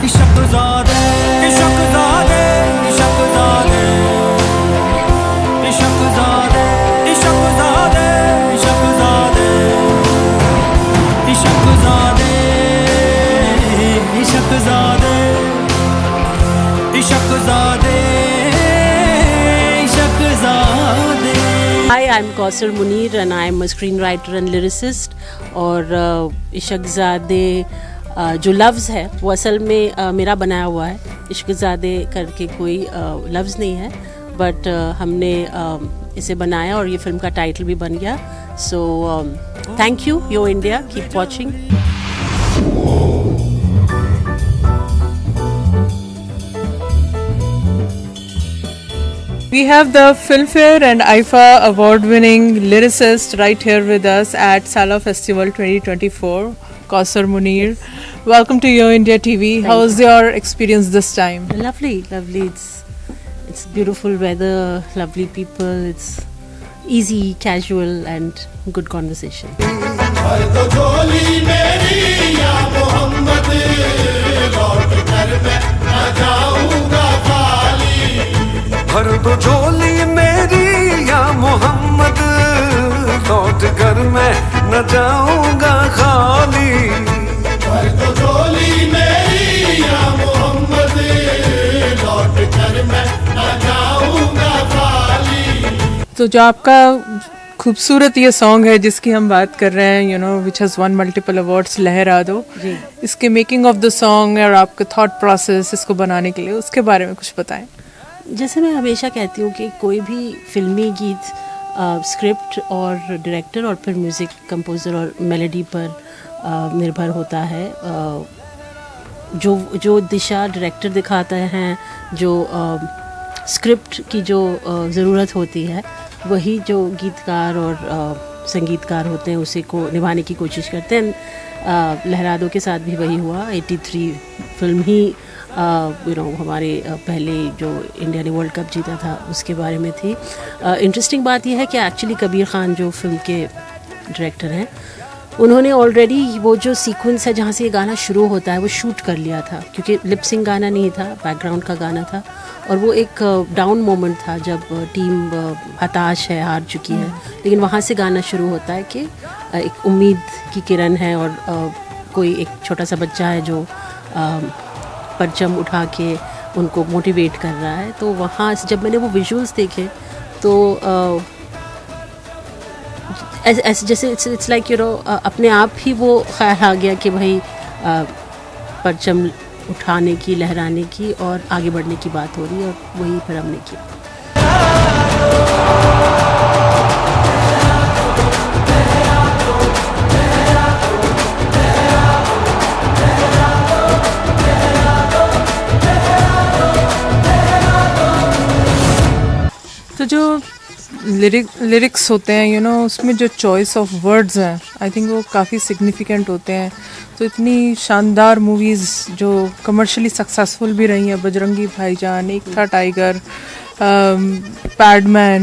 इशकज़ादे इशकज़ादे इशकज़ादे इशकज़ादे इशकज़ादे इशकज़ादे इशकज़ादे इशकज़ादे इशकज़ादे इशकज़ादे। Hi, I'm Kausar Munir and I'm a screenwriter and lyricist. और इशकज़ादे जो लफ्ज़ है वो असल में मेरा बनाया हुआ है। इश्क़ज़ादे करके कोई लफ्ज़ नहीं है, बट हमने इसे बनाया और ये फिल्म का टाइटल भी बन गया। So thank you yo India, keep watching. We have the Filmfare and IFA award-winning lyricist right here with us at Sala Festival 2024, Kausar Munir. Welcome to Yo India TV. How was your experience this time? Lovely, lovely. It's beautiful weather, lovely people. It's easy, casual, and good conversation. भर दो झोली मेरी या मोहम्मद, लौट कर मैं न जाऊंगा खाली। भर दो झोली मेरी या मोहम्मद, लौट कर मैं न जाऊंगा खाली। तो जो आपका खूबसूरत ये सॉन्ग है जिसकी हम बात कर रहे हैं, which has one multiple awards, लहरा दो, इसके मेकिंग ऑफ द सॉन्ग और आपका थॉट प्रोसेस इसको बनाने के लिए, उसके बारे में कुछ बताएं। जैसे मैं हमेशा कहती हूँ कि कोई भी फिल्मी गीत स्क्रिप्ट और डायरेक्टर और फिर म्यूज़िक कंपोज़र और मेलोडी पर निर्भर होता है। जो दिशा डायरेक्टर दिखाता है, जो स्क्रिप्ट की जो ज़रूरत होती है, वही जो गीतकार और संगीतकार होते हैं उसी को निभाने की कोशिश करते हैं। लहरा दो के साथ भी वही हुआ। 83 फिल्म ही हमारे पहले जो इंडिया ने वर्ल्ड कप जीता था उसके बारे में थी। इंटरेस्टिंग बात यह है कि एक्चुअली कबीर खान जो फिल्म के डायरेक्टर हैं, उन्होंने ऑलरेडी वो जो सीक्वेंस है जहाँ से ये गाना शुरू होता है वो शूट कर लिया था, क्योंकि लिपसिंग गाना नहीं था, बैकग्राउंड का गाना था। और वो एक डाउन मोमेंट था जब टीम हताश है, हार चुकी है, लेकिन वहाँ से गाना शुरू होता है कि एक उम्मीद की किरण है और कोई एक छोटा सा बच्चा है जो परचम उठा के उनको मोटिवेट कर रहा है। तो वहाँ जब मैंने वो विजुअल्स देखे तो ऐसे जैसे इट्स लाइक अपने आप ही वो ख्याल आ गया कि भाई परचम उठाने की, लहराने की और आगे बढ़ने की बात हो रही है, और वही फिर हमने की। तो जो लिरिक्स होते हैं उसमें जो चॉइस ऑफ वर्ड्स हैं, आई थिंक वो काफ़ी सिग्निफिकेंट होते हैं। तो इतनी शानदार मूवीज़ जो कमर्शियली सक्सेसफुल भी रही हैं, बजरंगी भाईजान, एक था टाइगर, पैडमैन,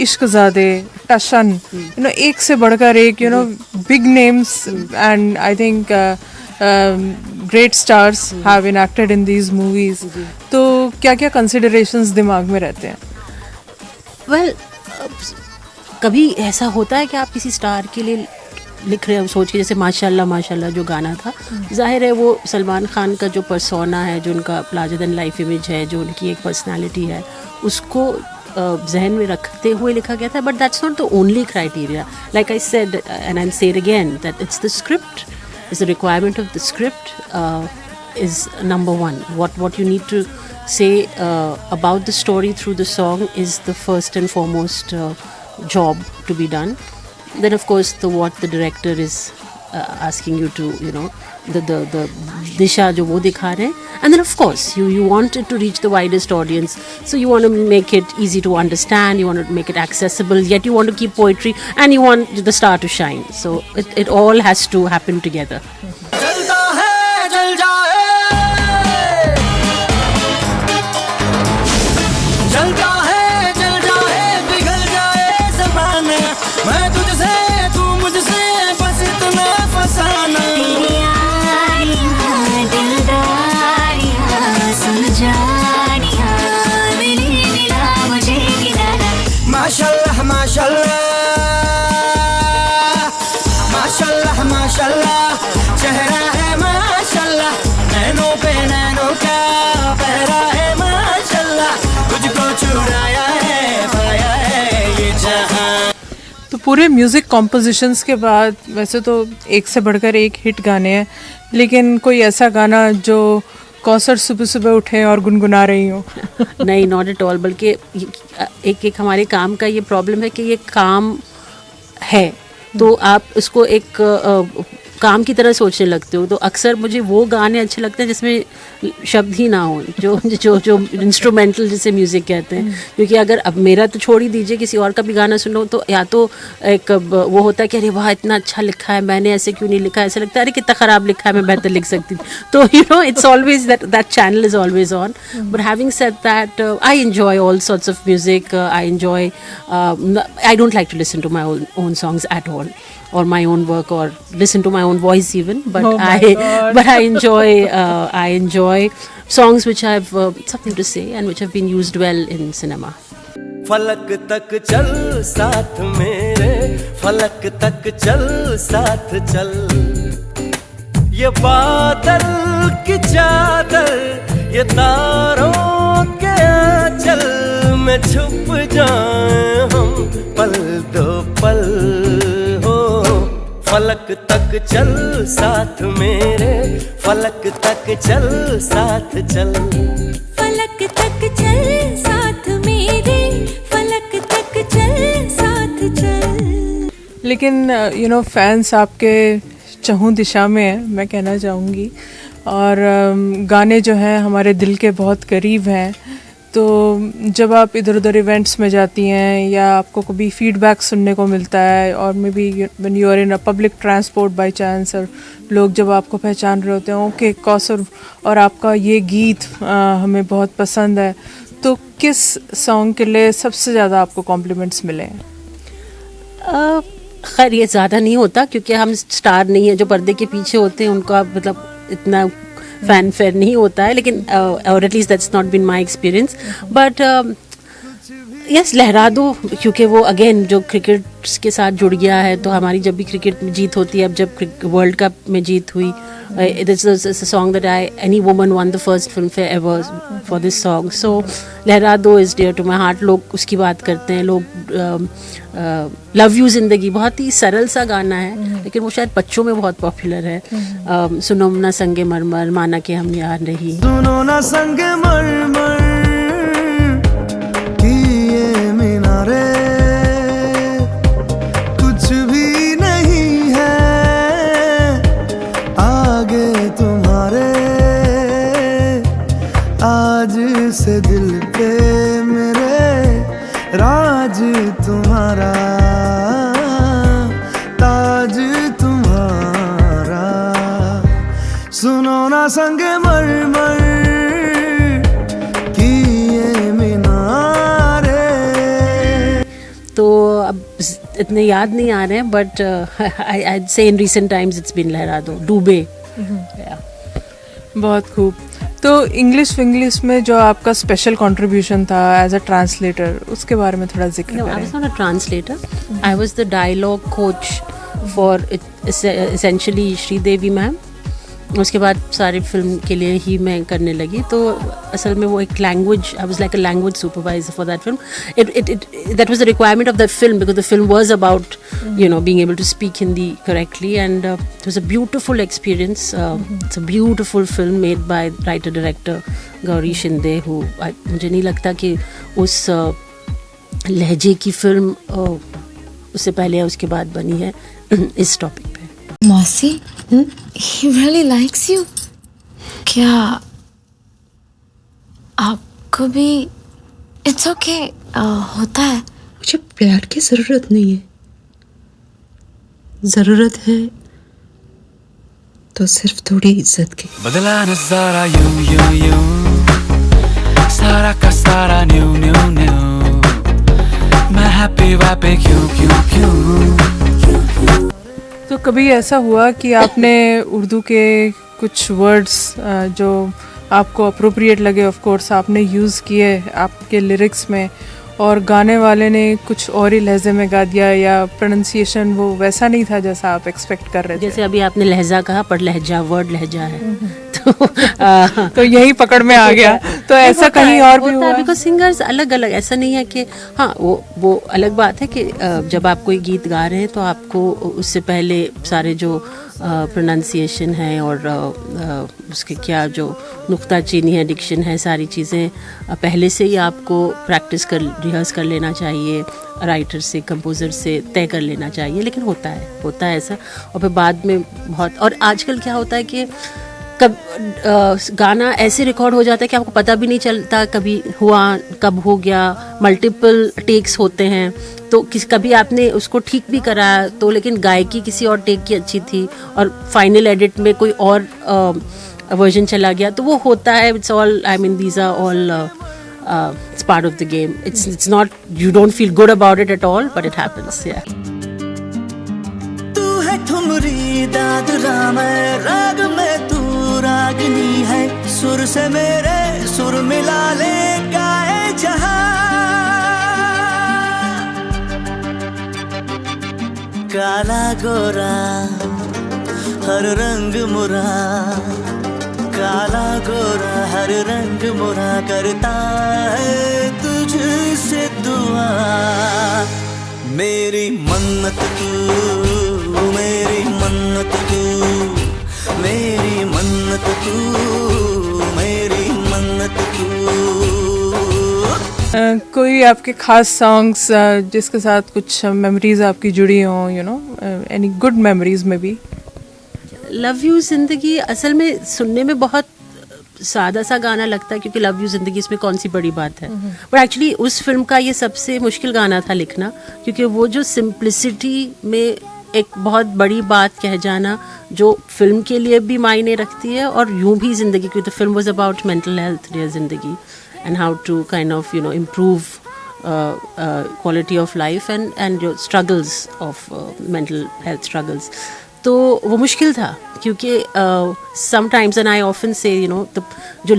इश्क़ज़ादे, टशन, एक से बढ़कर एक big names, and I think great stars have been acted in these movies. तो क्या क्या कंसिडरेशंस दिमाग में रहते हैं? वेल, कभी ऐसा होता है कि आप किसी स्टार के लिए लिख रहे हो सोच के, जैसे माशाल्लाह माशाल्लाह जो गाना था, जाहिर है वो सलमान खान का जो पर्सोना है, जो उनका लार्जर देन लाइफ इमेज है, जो उनकी एक पर्सनालिटी है, उसको जहन में रखते हुए लिखा गया था। But that's not the only criteria. Like I said and I will say it again that it's the script, is the requirement of the script is number one. What you need to say about the story through the song is the first and foremost job to be done. Then of course what the director is asking you to, the disha jo wo dikha rahe hain, and then of course you want it to reach the widest audience, so you want to make it easy to understand, you want to make it accessible, yet you want to keep poetry and you want the star to shine. So it all has to happen together. मैं तुझसे तू मुझसे बस इतना फसाना। बेनैनों का पहरा है माशाल्लाह, तुझको चुराया है पाया है ये जहां। तो पूरे म्यूज़िक कॉम्पोजिशंस के बाद वैसे तो एक से बढ़कर एक हिट गाने हैं, लेकिन कोई ऐसा गाना जो कौसर सुबह सुबह उठे और गुनगुना रही हो? नहीं, नॉट एट ऑल। बल्कि एक एक हमारे काम का ये प्रॉब्लम है कि ये काम है तो आप उसको एक काम की तरह सोचने लगते हो। तो अक्सर मुझे वो गाने अच्छे लगते हैं जिसमें शब्द ही ना हो, जो जो जो इंस्ट्रूमेंटल जिसे म्यूज़िक कहते हैं। क्योंकि अगर अब मेरा तो छोड़ ही दीजिए, किसी और का भी गाना सुनो तो या तो एक वो होता है कि अरे वाह इतना अच्छा लिखा है, मैंने ऐसे क्यों नहीं लिखा, ऐसा लगता है अरे कितना ख़राब लिखा है, मैं बेहतर लिख सकती थी। तो you know it's always that channel is always on. But having said that I enjoy all sorts of music. I enjoy, I don't like to listen to my own songs at all, or my own work, or listen to my own voice even, but I enjoy songs which have something to say and which have been used well in cinema. फलक तक चल साथ मेरे, फलक तक चल साथ चल, ये बादल की चादर, ये तारों के आंचल में छुप जाए हम पल दो पल हो। फलक तक चल साथ मेरे, फलक तक चल साथ चल, फलक तक चल साथ मेरे, फलक तक चल साथ चल। लेकिन यू नो फैंस आपके चहुँ दिशा में है, मैं कहना चाहूँगी, और गाने जो हैं हमारे दिल के बहुत करीब हैं। तो जब आप इधर उधर इवेंट्स में जाती हैं या आपको कभी फीडबैक सुनने को मिलता है, और maybe when you are in a public transport by chance, और लोग जब आपको पहचान रहे होते हैं, ओके कौसर और आपका ये गीत हमें बहुत पसंद है, तो किस सॉन्ग के लिए सबसे ज़्यादा आपको कॉम्प्लीमेंट्स मिले हैं? खैर ये ज़्यादा नहीं होता क्योंकि हम स्टार नहीं है, जो पर्दे के पीछे होते हैं उनका मतलब इतना फैन फेयर नहीं होता है, लेकिन और at least that's not been my experience. But yes, लहरा दो, क्योंकि वो अगेन जो क्रिकेट के साथ जुड़ गया है। तो हमारी जब भी क्रिकेट में जीत होती है, अब जब वर्ल्ड कप में जीत हुई, this is a song that any woman won the first Filmfare ever for this song. So Lehra Do is dear to my heart. लोग उसकी बात करते हैं, लोग लव यू जिंदगी, बहुत ही सरल सा गाना है, लेकिन वो शायद बच्चों में बहुत पॉपुलर है। सुनो ना संगे मरमर, माना कि हम यार नहीं, सुनो ना संगे मरमर की ये मीनारे, कुछ भी नहीं है आगे तुम्हारे, आज से दिल पे मेरे राज तुम्हारा, ताज तुम्हारा, सुनो ना संगे मरमर की ये मीनारे। तो अब इतने याद नहीं आ रहे हैं, but I say in recent times it's been लहरा दो, डूबे। बहुत खूब। तो इंग्लिश विंग्लिश में जो आपका स्पेशल कंट्रीब्यूशन था एज अ ट्रांसलेटर, उसके बारे में थोड़ा जिक्र No, I करें। was not a translator. I was the dialogue coach for essentially Sridevi ma'am. उसके बाद सारी फिल्म के लिए ही मैं करने लगी। तो असल में वो एक language, I was like a language supervisor for that film. That was the requirement of that film because the film was about being able to speak Hindi correctly, and it was a beautiful experience. It's a beautiful film made by writer director Gauri Shinde, who मुझे नहीं लगता कि उस लहजे की film उससे पहले या उसके बाद बनी है इस टॉपिक पे। मौसी, he really likes you. क्या आपको भी? It's okay, होता है। मुझे प्यार की जरूरत नहीं है, जरूरत है तो सिर्फ थोड़ी इज्जत की। बदला नजारा यूं यूं यूं, सारा का सारा न्यू न्यू न्यू, मैं हैप्पी वैपी क्यों क्यों क्यों। तो कभी ऐसा हुआ कि आपने उर्दू के कुछ वर्ड्स जो आपको अप्रोप्रिएट लगे, ऑफ कोर्स आपने यूज़ किए आपके लिरिक्स में, और गाने वाले ने कुछ और ही लहजे में गा दिया, या प्रोनाउंसिएशन वो वैसा नहीं था जैसा आप एक्सपेक्ट कर रहे थे? जैसे अभी आपने लहजा कहा, पर लहजा वर्ड लहजा है तो यही पकड़ में आ गया। तो ऐसा कहीं और भी हुआ? बिकॉज सिंगर्स अलग अलग, ऐसा नहीं है कि हाँ वो अलग बात है कि जब आप कोई गीत गा रहे हैं तो आपको उससे पहले सारे जो प्रोनाउंसिएशन है और उसके क्या जो नुक्ता चीनी है, डिक्शन है, सारी चीज़ें पहले से ही आपको प्रैक्टिस कर रिहर्स कर लेना चाहिए, राइटर से कंपोज़र से तय कर लेना चाहिए। लेकिन होता है ऐसा, और फिर बाद में बहुत, और आजकल क्या होता है कि कब गाना ऐसे रिकॉर्ड हो जाता है कि आपको पता भी नहीं चलता कभी हुआ कब हो गया, मल्टीपल टेक्स होते हैं, तो कभी आपने उसको ठीक भी करा तो लेकिन गायकी किसी और टेक की अच्छी थी और फाइनल एडिट में कोई और वर्जन चला गया, तो वो होता है। It's all, I mean these are all it's part of the game. It's not, you don't feel good about it at all, but it happens. Yeah. तू है ठुमरी दादरा में राग में तू रागनी है, सुर से मेरे सुर मिला ले गाए जहां। काला गोरा हर रंग मुरा, काला गोरा हर रंग मुरा करता है तुझसे दुआ। मेरी मन्नत तू, मेरी मन्नत तू, मेरी मन्नत तू, मेरी मन्नत तू। कोई आपके खास सॉन्ग्स जिसके साथ कुछ मेमोरीज आपकी जुड़ी हों, you know, any good memories में भी? लव यू जिंदगी असल में सुनने में बहुत सादा सा गाना लगता है क्योंकि लव यू जिंदगी, इसमें कौन सी बड़ी बात है, बट एक्चुअली उस फिल्म का ये सबसे मुश्किल गाना था लिखना, क्योंकि वो जो सिंप्लिसिटी में एक बहुत बड़ी बात कह जाना जो फिल्म के लिए भी मायने रखती है और यूं भी ज़िंदगी, क्योंकि the film was about mental health, dear Zindagi, and how to kind of you know improve quality of life and your struggles of mental health struggles. तो वो मुश्किल था क्योंकि sometimes, and I often say, you know, जो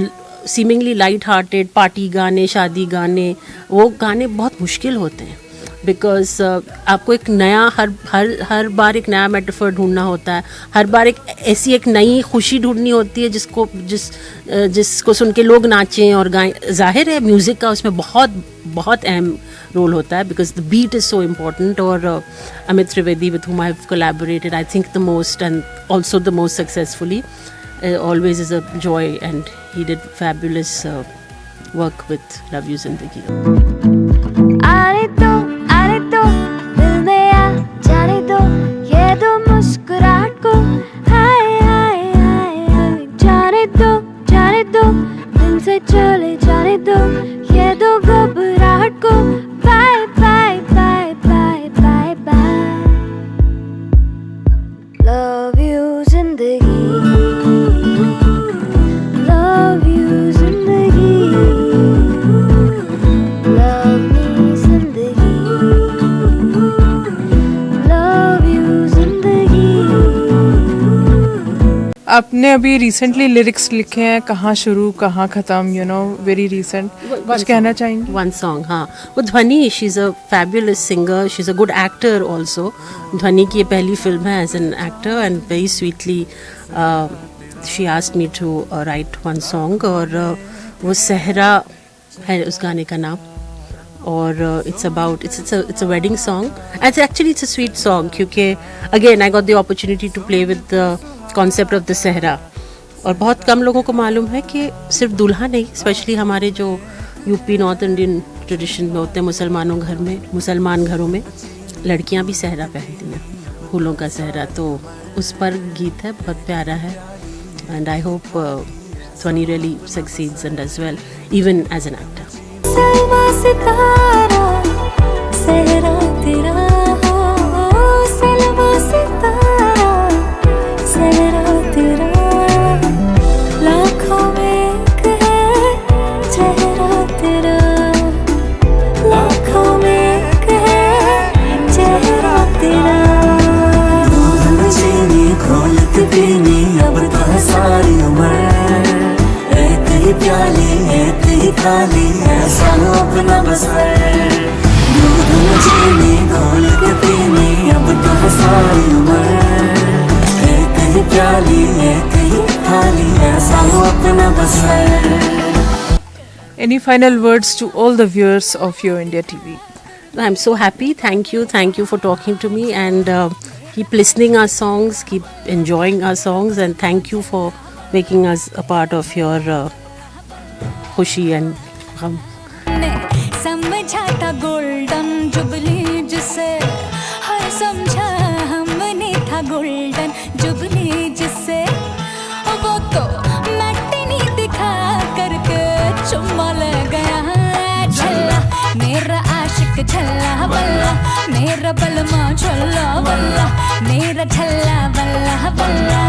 seemingly light hearted party गाने, शादी गाने, वो गाने बहुत मुश्किल होते हैं बिकॉज आपको एक नया हर बार एक नया मेटाफर ढूंढना होता है, हर बार ऐसी एक नई खुशी ढूंढनी होती है जिसको सुन के लोग नाचें और गाएं। जाहिर है म्यूज़िक का उसमें बहुत अहम रोल होता है because the beat is so important. और Amit Trivedi with whom I've collaborated, I think the most and also the most successfully, always is a joy, and he did fabulous work with Love You Zindagi. आने दो दिल में आ जाने दो ये दो मुस्कुराहट को, हाय हाय हाय हाय, जाने दो दिल से चले जाने दो ये दो घबराहट को, bye bye bye bye bye bye. Love you जिंदगी, लव यू जिंदगी, लव मी जिंदगी, लव यू जिंदगी। आपने अभी रिसेंटली लिरिक्स लिखे हैं, कहाँ शुरू कहाँ ख़त्म, यू नो, वेरी रिसेंट, कुछ कहना चाहेंगे? वन सॉन्ग, हाँ, वो Dhvani, she is a fabulous singer, she is a good actor also. Dhvani की ये पहली फिल्म है as an actor, and very sweetly she asked me to write one song, और वो सहरा है उस गाने का नाम, और it's about it's a wedding song. Actually it's a sweet song क्योंकि again I got the opportunity to play with the concept of the Sehra, और बहुत कम लोगों को मालूम है कि सिर्फ दूल्हा नहीं, स्पेशली हमारे जो यूपी नॉर्थ इंडियन ट्रेडिशन में होते हैं मुसलमान घरों में लड़कियां भी सहरा पहनती हैं, फूलों का सहरा, तो उस पर गीत है, बहुत प्यारा है, and I hope Dhvani really succeeds and does well even as an actor. सलमा सितारा सहरा तेरा हो, सलमा सितारा सहरा तेरा, लाखों में एक है चेहरा तेरा, लाखों में एक है चेहरा तेरा। दूध में चीनी घोल के पीनी अब तो है सारी उम्र, एक ही प्याली एक ही थाली ऐसा अपना बसर। दूध में चीनी घोल के पीनी अब तो है सारी उम्र, एक ही ही प्याली एक ही थाली ऐसा हो अपना बसर. Any final words to all the viewers of Your India TV? I'm so happy. Thank you for talking to me, and keep listening our songs, keep enjoying our songs, and thank you for making us a part of your खुशी and gham. समझा था golden jubilee जिसे हर समझा हमने था golden jubilee जिसे वो तो मैटिनी दिखा करके चुम्मा ले गया झल्ला मेरा आशिक झल्ला वल्ला मेरा बलमा झल्ला वल्ला मेरा झल्ला वल्ला वल्ला.